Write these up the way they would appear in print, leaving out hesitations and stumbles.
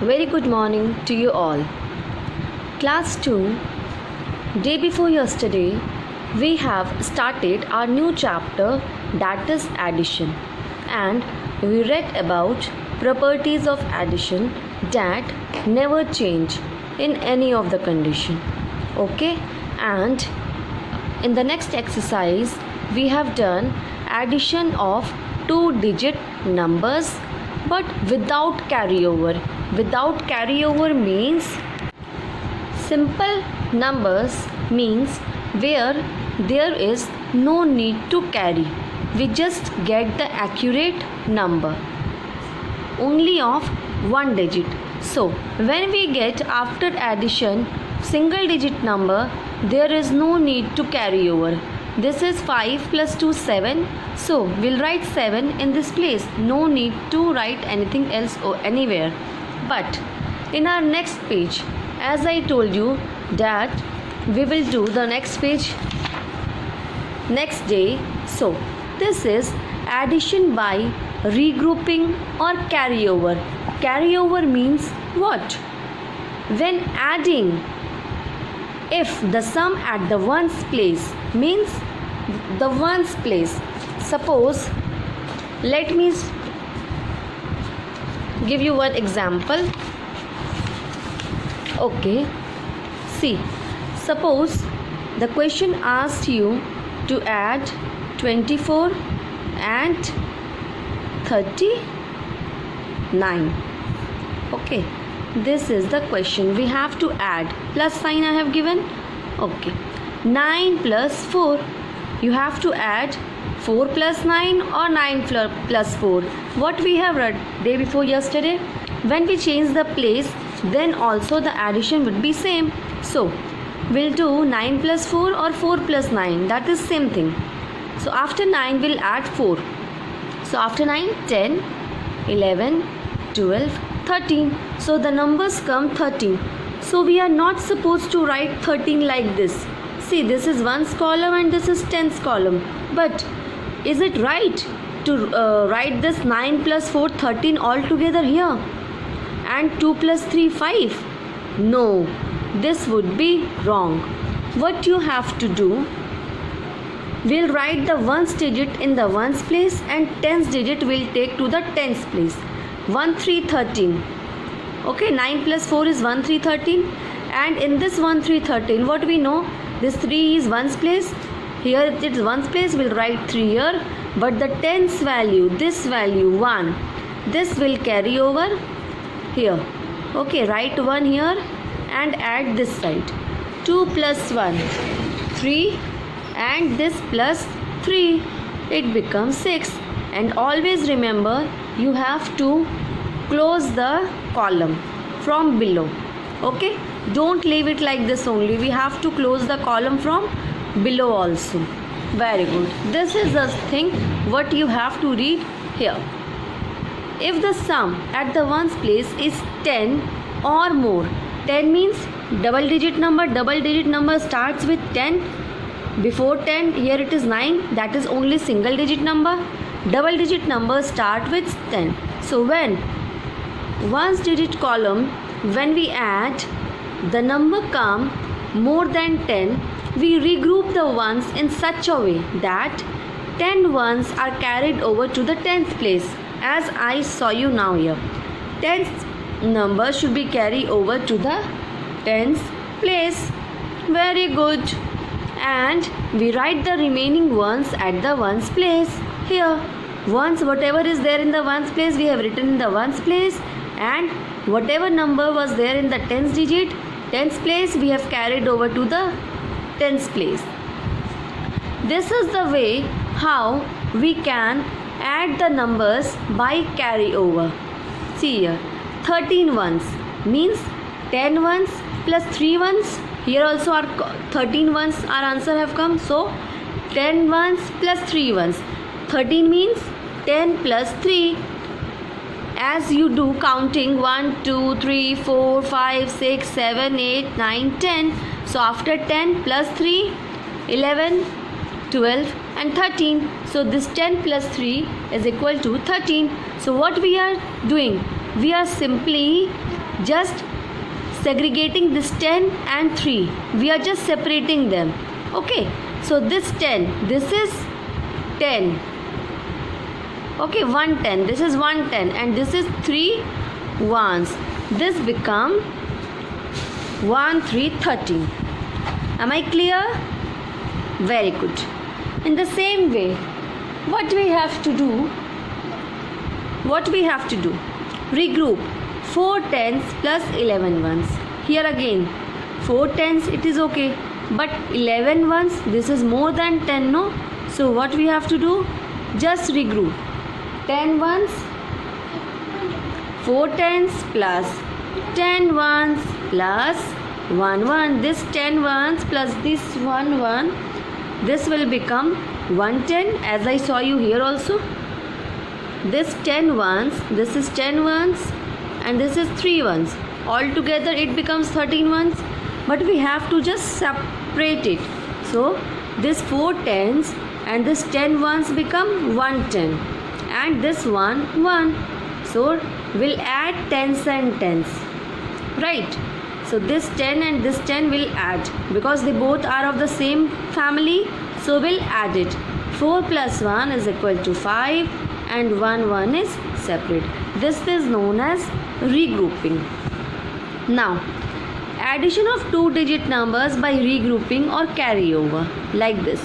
Very good morning to you all. Class 2, day before yesterday, we have started our new chapter, that is addition, and we read about properties of addition that never change in any of the condition. Okay, and in the next exercise, we have done addition of two-digit numbers but without carryover. Without carryover means simple numbers means where there is no need to carry. We just get the accurate number only of one digit. So when we get after addition single digit number, there is no need to carry over. This is 5 plus 2 7. So we'll write 7 in this place. No need to write anything else or anywhere. But in our next page, as I told you that we will do the next page next day. So this is addition by regrouping or carryover. Carryover means what? When adding, if the sum at the ones place means the ones place. Suppose, let me give you one example. Okay, see, suppose the question asked you to add 24 and 39. Okay, this is the question. We have to add. Plus sign I have given. Okay, 9 plus 4. You have to add 4 plus 9 or 9 plus 4. What we have read day before yesterday. When we change the place, then also the addition would be same. So we'll do 9 plus 4 or 4 plus 9. That is same thing. So after 9 we'll add 4. So after 9, 10, 11, 12, 13. So the numbers come 13. So we are not supposed to write 13 like this. See, this is 1's column and this is 10's column. But is it right to write this 9 plus 4, 13 all together here? And 2 plus 3, 5? No, this would be wrong. What you have to do, we'll write the ones digit in the ones place and tens digit will take to the tens place. 1, 3, 13. Okay, 9 plus 4 is 1, 3, 13. And in this 1, 3, 13, what we know? This 3 is ones place. Here it is ones place, we'll write 3 here. But the tens value, this value 1, this will carry over here. Okay, write 1 here and add this side. 2 plus 1, 3, and this plus 3, it becomes 6. And always remember, you have to close the column from below. Okay, don't leave it like this only. We have to close the column from below also. Very good. This is the thing what you have to read here. If the sum at the ones place is 10 or more, 10 means double digit number. Double digit number starts with 10. Before 10, here it is 9. That is only single digit number. Double digit numbers start with 10. So when ones digit column, when we add the number come more than 10, we regroup the ones in such a way that 10 ones are carried over to the tens place, as I saw you now here. Tens number should be carried over to the tens place. Very good. And we write the remaining ones at the ones place here. Ones, whatever is there in the ones place, we have written in the ones place, and whatever number was there in the tens digit, tens place, we have carried over to the tens place. This is the way how we can add the numbers by carryover. See here, 13 ones means 10 ones plus 3 ones. Here also our 13 ones, our answer have come. So 10 ones plus 3 ones. 13 means 10 plus 3. As you do counting 1, 2, 3, 4, 5, 6, 7, 8, 9, 10. So after 10 plus 3, 11, 12 and 13. So this 10 plus 3 is equal to 13. So what we are doing? We are simply just segregating this 10 and 3. We are just separating them. Okay, so this 10, this is 10. Okay, 110, this is 110, and this is 3 ones. This become 1 3 13. Am I clear? Very good. In the same way, what we have to do? Regroup 4 tens plus 11 ones. Here again 4 tens, it is okay, but 11 ones, this is more than 10, no? So what we have to do? Just regroup 10 ones, 4 tens plus 10 ones plus 1 1. This 10 ones plus this 1 1, this will become 110, as I saw you here also. This 10 ones, this is 10 ones, and this is 3 ones. All together it becomes 13 ones, but we have to just separate it. So this 4 tens and this 10 ones become 110, and this 1 1. So we'll add tens and tens, right? So this 10 and this 10 will add because they both are of the same family. So we'll add it. 4 plus 1 is equal to 5, and 1 1 is separate. This is known as regrouping. Now, addition of 2-digit numbers by regrouping or carryover, like this.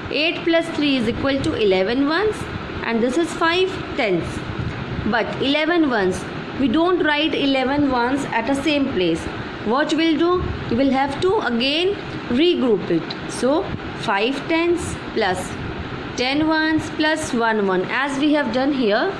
8 plus 3 is equal to 11 ones, and this is 5 tens. But 11 ones, we don't write 11 ones at the same place. What we'll do? We will have to again regroup it. So 5 tens plus 10 ones plus 1 1, as we have done here.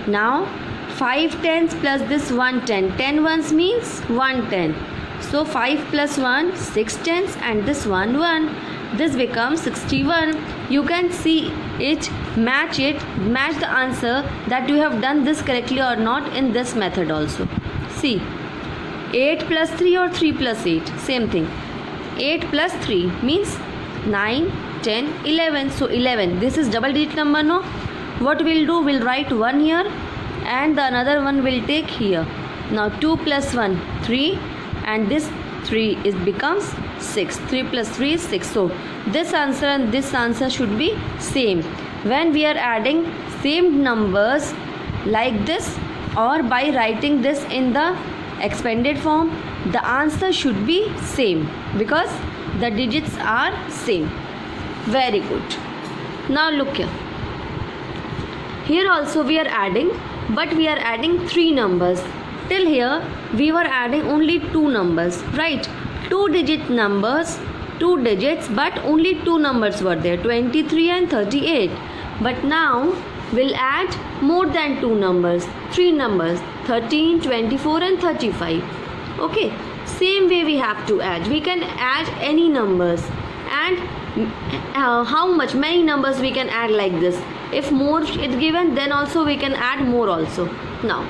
Now 5 tens plus this 110. 10 ones means 110. So 5 plus 1, 6 tens, and this 1 1. This becomes 61. You can see it, match the answer that you have done this correctly or not in this method also. See, 8 plus 3 or 3 plus 8, same thing. 8 plus 3 means 9, 10, 11. So 11, this is double digit number, no? What we'll do, we'll write 1 here and the another one will take here. Now 2 plus 1, 3, and this 3 becomes 6. 3 plus 3 is 6. So this answer and this answer should be same. When we are adding same numbers like this or by writing this in the expanded form, the answer should be same because the digits are same. Very good. Now look here. Here also we are adding, but we are adding 3 numbers. Till here we were adding only 2 numbers, right? 2-digit numbers, 2 digits, but only 2 numbers were there, 23 and 38. But now we'll add more than 2 numbers, 3 numbers, 13, 24 and 35. Okay, same way we have to add. We can add any numbers, and how much, many numbers we can add like this. If more is given, then also we can add more also. Now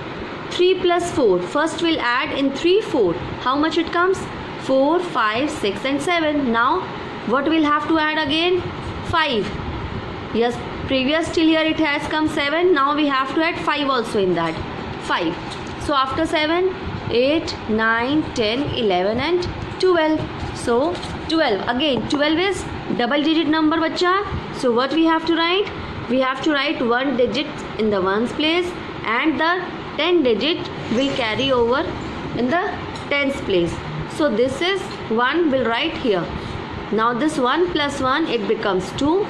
3 plus 4, first we'll add in 3 4. How much it comes? 4, 5, 6 and 7. Now what we'll have to add again? 5. Yes, previous till here it has come 7. Now we have to add 5 also in that. 5. So after 7, 8, 9, 10, 11 and 12. So 12. Again 12 is double digit number, bacha. So what we have to write? We have to write 1 digit in the ones place, and the 10 digit will carry over in the tens place. So this is 1, will write here. Now this 1 plus 1, it becomes 2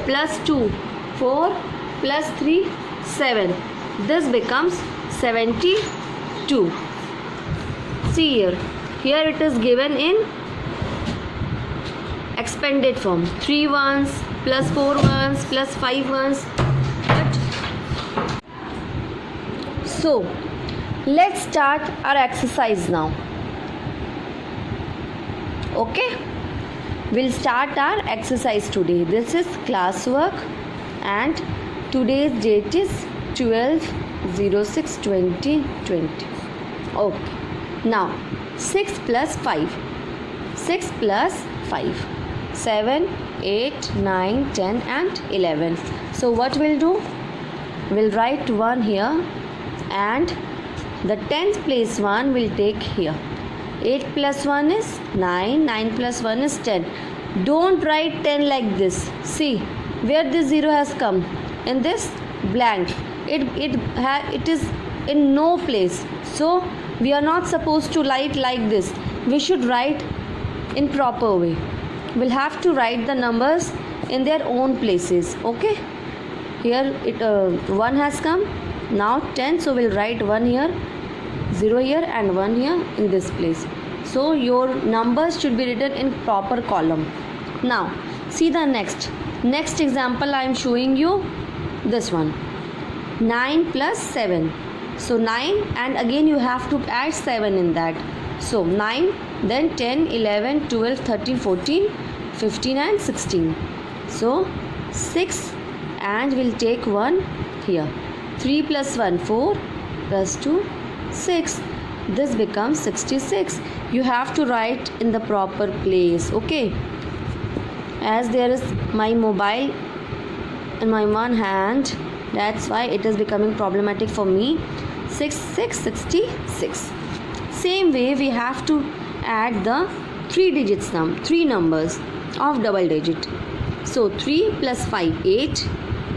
plus 2, 4 plus 3, 7. This becomes 72. See here. Here it is given in expanded form. 3 ones plus 4 ones plus 5 ones. So let's start our exercise now. Okay, we'll start our exercise today. This is classwork and today's date is 12/06/2020. Okay, now 6 plus 5, 6 plus 5, 7, 8, 9, 10 and 11. So what we'll do? We'll write 1 here and the tens place one will take here. 8 plus 1 is 9, 9 plus 1 is 10. Don't write 10 like this. See where this 0 has come, in this blank. It is in no place. So we are not supposed to write like this. We should write in proper way. We'll have to write the numbers in their own places. Okay, here 1 has come, now 10, so we'll write 1 here, 0 here and 1 here in this place. So your numbers should be written in proper column. Now see the next example I am showing you, this one. 9 plus 7. So 9, and again you have to add 7 in that. So 9, then 10, 11, 12, 13, 14, 15 and 16. So 6, and we'll take 1 here. 3 plus 1, 4, plus 2, 6. This becomes 66. You have to write in the proper place. Okay, as there is my mobile in my one hand, that's why it is becoming problematic for me. 66. Same way we have to add the 3 numbers of double digit. So 3 plus 5, 8,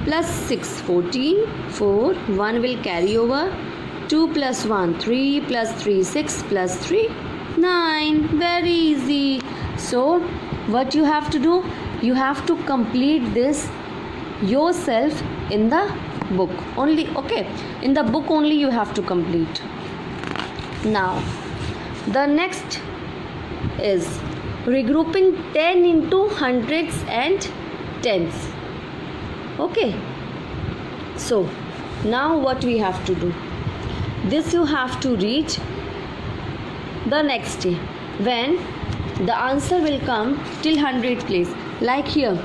plus 6, 14, 4, 1 will carry over, 2 plus 1, 3, plus 3, 6, plus 3, 9. Very easy. So what you have to do, you have to complete this yourself in the book only. Okay, in the book only you have to complete. Now the next is regrouping 10 into hundreds and tens. Okay, so now what we have to do, this you have to reach the next day when the answer will come till 100 place. Like here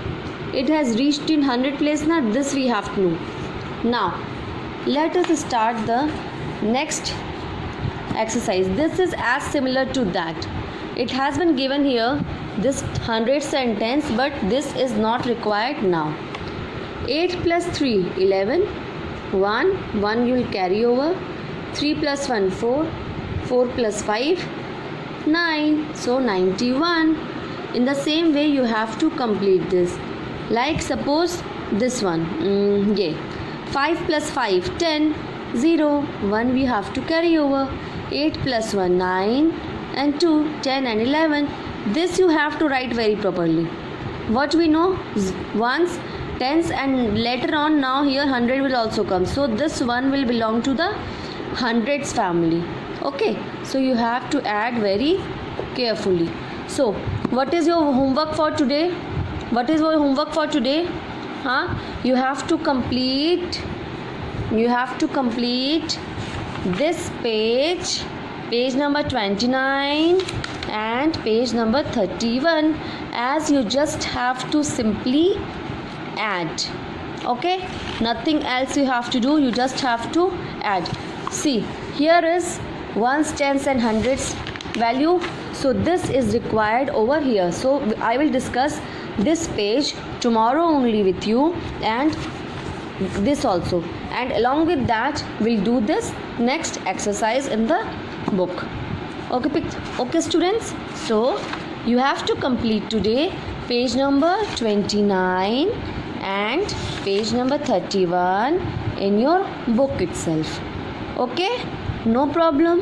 it has reached in 100 place. Now this we have to know. Now let us start the next exercise. This is as similar to that. It has been given here, this hundreds and tens, but this is not required now. 8 plus 3, 11, 1 you will carry over, 3 plus 1, 4, 4 plus 5, 9, so 91. In the same way you have to complete this. Like suppose this one, 5 plus 5, 10, 0, 1 we have to carry over, 8 plus 1, 9, and 2, 10 and 11. This you have to write very properly. What we know, ones, tens, and later on now here 100 will also come. So this one will belong to the hundreds family. Okay, so you have to add very carefully. So what is your homework for today? What is your homework for today? You have to complete this page number 29 and page number 31, as you just have to simply add. Okay, nothing else you have to do, you just have to add. See, here is ones, tens and hundreds value, so this is required over here. So I will discuss this page tomorrow only with you, and this also, and along with that we'll do this next exercise in the book. Okay students, so you have to complete today page number 29 and page number 31 in your book itself. Okay, no problem,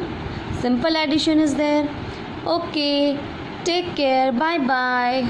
simple addition is there. Okay, take care, bye bye.